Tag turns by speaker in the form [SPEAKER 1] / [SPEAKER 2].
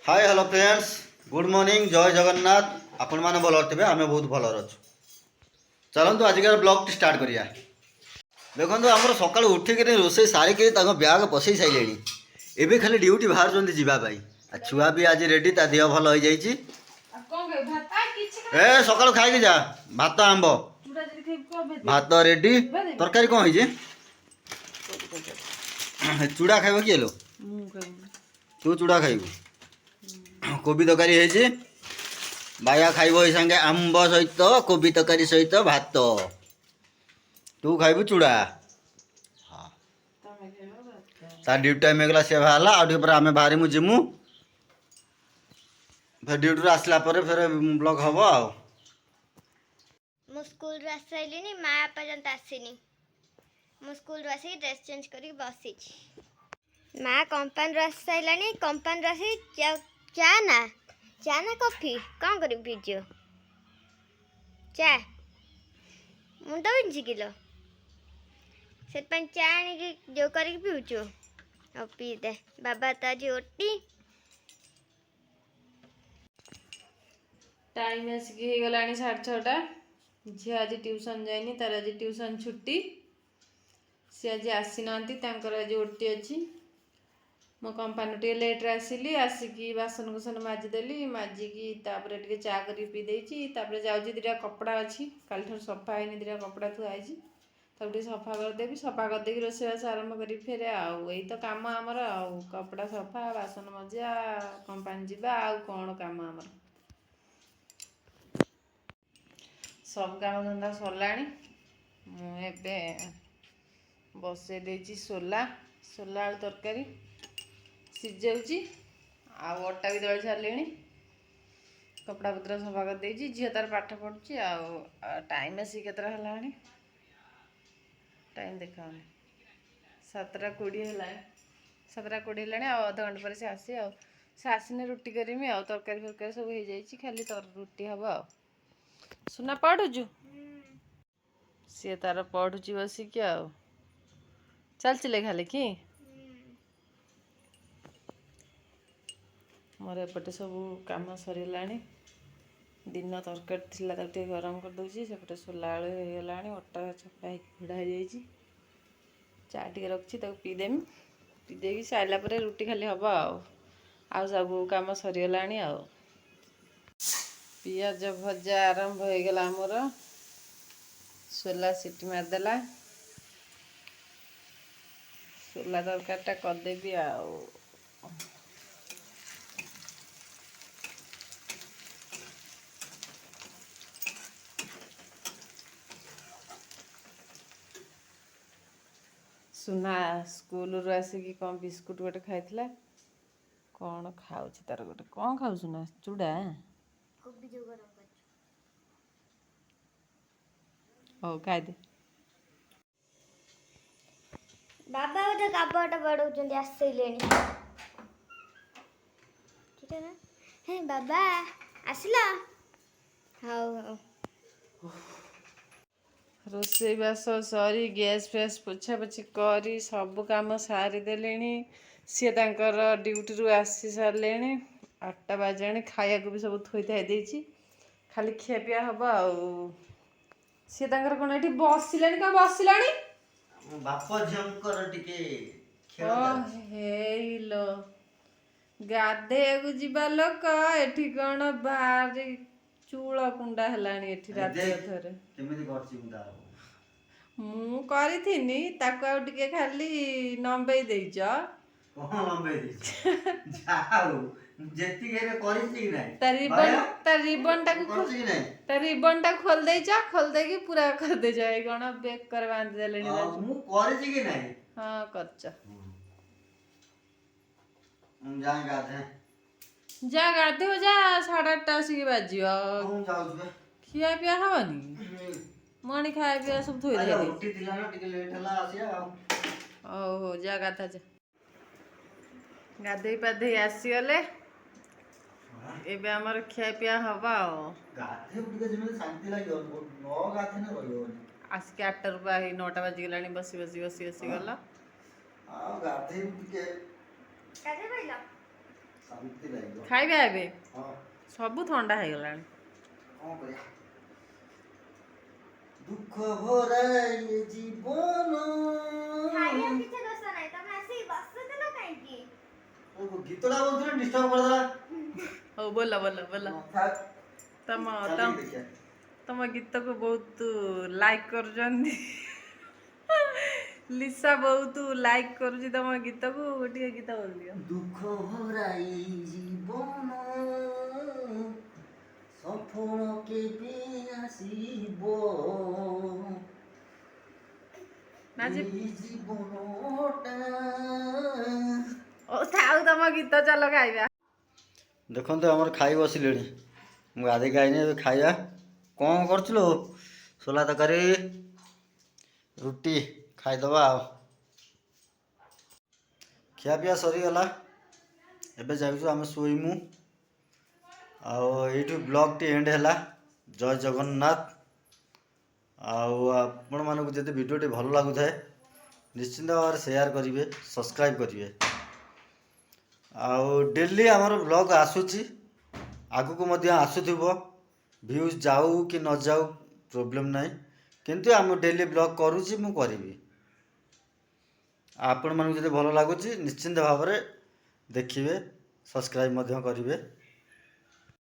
[SPEAKER 1] Hi hello friends good morning जय जगन्नाथ आपण मैंने भल थे आम बहुत भल अच्छु चलतु आजिकार ब्लॉग स्टार्ट करिया देखो आमर सका उठिक रोसे सारिक ब्याग पसई सारे एवं खाली ड्यूटी बाहर जावाई छुआ भी आज रेडी ता देह भल हो जाए सका खाई जा भात आंब भात रेडी तरकारी कौन है चूड़ा खाइब किए लो तू चूड़ा खाइबू कोबी तरकारी है बाया खाइब ये सांगे आंब सहित कोबी तरकारी सहित भात तू खाइबू चूड़ा हाँ तार ड्यूटी टाइम होगा सी बाहर आगे पर आम बाहरी मुझे जिमु फिर ड्यूटी आसला फिर ब्लॉग हम आओ
[SPEAKER 2] मु स्कूल आस सारे माँ पर्यंत आसनी मु स्कूल आसिक ड्रेस चेंज कर बसी माँ कंपानी आस सारे कंपानी आसी चा ना कॉफी कौन कर पिज चा मुंड बिंची किलो से चा जो कर पीऊचु और पी दे बाबा तो आज ओटी
[SPEAKER 3] टाइम आसिक हो गला 6:30 झी आज ट्यूशन जाइनी तार आज ट्यूशन छुट्टी सी आज आसी ना आज ओटी अच्छी मो कंपानी टे लेट्रे आसिली आसिकी बासन कुसन माजिदेली माजिकी तापर टे चा कर पी देपर जाऊँगी दुटा कपड़ा अच्छी काल ठार सफा है दुटा कपड़ा थुआई तब सफा करदेवी सफा करदे रोषेबास आरंभ करी फेर आई तो कम आमर कपड़ा सफा बासन मजा कंपानी जावा आउ कौन कम आमर सब काम धंदा सरला मुझे बसई देची सोला सोला आलू तरकारी सीझाऊँगी आटा भी दली सारे कपड़ा पत्र सफा कर देची झील तार पाठ पढ़ुची टाइम आसिक केतरा है टाइम देखा 7:20 है 7:20 है अध घंटे पर से आसी से आसने रुटी करमी तरकारी फरकारी सब हो जाए खाली रुटी हम आ सुना पढ़ुचु सी तार पढ़ुची बसिक चलचिले खाली कि मोर एपटे सब कम सरला दिन तरकारी थी टे गरम कर दूसरी सेपटे सोला आलू होगा अटा चपा घोड़ा हो जाए चा टे रखी पीदेमी पीदे सारापर रुटी खाली हम आ सब कम सरीगला पियाज भजा आरंभ हो गला मोर सोला सीटी मारदेला सोला तरकारीटा करदेवी सुना स्कूल रू आसिक कौन बिस्कुट गोटे खाई कौन खाऊ तार गोटे कौन खाऊ सुना चूड़ा हो खादे
[SPEAKER 2] बाबा गोटे कपड़ा बढ़ाऊँ आसले हे बाबा आसिल हाँ
[SPEAKER 3] रोषेईबास सरी गैस फैस पोछा पोछी करी सब कम सारीदे सी तर ड्यूटी रू आसी सारे 8टा बाजा खाया भी सब थोई थाई खाली खिया पिया हम सी कौन ये बसिला क्या बसिला हेलो गाधेक जीवा लोक एठी कौन भारी चूल कुंडा है रात मु करी ताको आउ टिके खाली नंबे देच रिबन टा खोल देच खोल दे पूरा कर दे जाए कौन बेक कर बांध देले हाँ कर जा गाधे हो जा 8:30 आसिक बाजी खिया पिया हवनी मणी खाया पिया सब थोई हो जा गाधा जा गाधे पाधे आसीगले एबे आमर खिया पिया हम आसिक 8 रू 9टा बाजिगला बसी बसी बसी बसी गला ଖାଇବା ଏବେ ସବୁ ଥଣ୍ଡା ହେଇଗଲାଣି।
[SPEAKER 1] କ'ଣ କରିବା ଦୁଃଖ ଭରା ଏ ଜୀବନ।
[SPEAKER 2] ଖାଇବା କିଛି ଦୋଷ ନାହିଁ, ତମେ ଆସିକି ବସୁଥିଲ କାହିଁକି?
[SPEAKER 1] ଗୀତଟା ବୋଲୁଥିଲେ ଡିଷ୍ଟର୍ବ କରିଦେଲା।
[SPEAKER 3] ହଉ ବୋଲ ବୋଲ ବୋଲ। ତମ ଗୀତକୁ ବହୁତ ଲାଇକ୍ କରୁଛନ୍ତି। ଲିସା ବହୁତ ଲାଇକ୍ କରୁଛି ତମ ଗୀତକୁ। ଗୋଟିଏ ଗୀତ ବୋଲିଦିଅ।
[SPEAKER 1] ଦୁଃଖ ଭରା ଏ ଜୀବନ ସଫଳ କେବେ ଆସିବ ଏ ଜୀବନଟା।
[SPEAKER 3] ଓ ଥାଉ ତମ ଗୀତ ଚାଲ ଖାଇବା।
[SPEAKER 1] ଦେଖନ୍ତୁ ଆମର ଖାଇ ବସିଲେଣି। ମୁଁ ଗାଧେଇକି ଆଇନି, ଏବେ ଖାଇବା। କ'ଣ କରୁଥିଲୁ? ସୋଲା ତରକାରୀ ରୁଟି ଖାଇଦେବା ଆଉ। ଖିଆପିଆ ସରିଗଲା, ଏବେ ଯାଉଛୁ ଆମେ ଶୋଇମୁ। ଆଉ ଏଇଠୁ ବ୍ଲଗ୍ଟି ଏଣ୍ଡ ହେଲା। ଜୟ ଜଗନ୍ନାଥ। ଆଉ ଆପଣମାନଙ୍କୁ ଯଦି ଭିଡ଼ିଓଟି ଭଲ ଲାଗୁଥାଏ ନିଶ୍ଚିନ୍ତ ଭାବରେ ସେୟାର କରିବେ, ସବସ୍କ୍ରାଇବ୍ କରିବେ। ଆଉ ଡେଲି ଆମର ବ୍ଲଗ୍ ଆସୁଛି, ଆଗକୁ ମଧ୍ୟ ଆସୁଥିବ। ଭ୍ୟୁଜ୍ ଯାଉ କି ନ ଯାଉ ପ୍ରୋବ୍ଲେମ୍ ନାହିଁ, କିନ୍ତୁ ଆମେ ଡେଲି ବ୍ଲଗ୍ କରୁଛି, ମୁଁ କରିବି। ଆପଣମାନଙ୍କୁ ଯଦି ଭଲ ଲାଗୁଛି ନିଶ୍ଚିନ୍ତ ଭାବରେ ଦେଖିବେ, ସବସ୍କ୍ରାଇବ୍ ମଧ୍ୟ କରିବେ।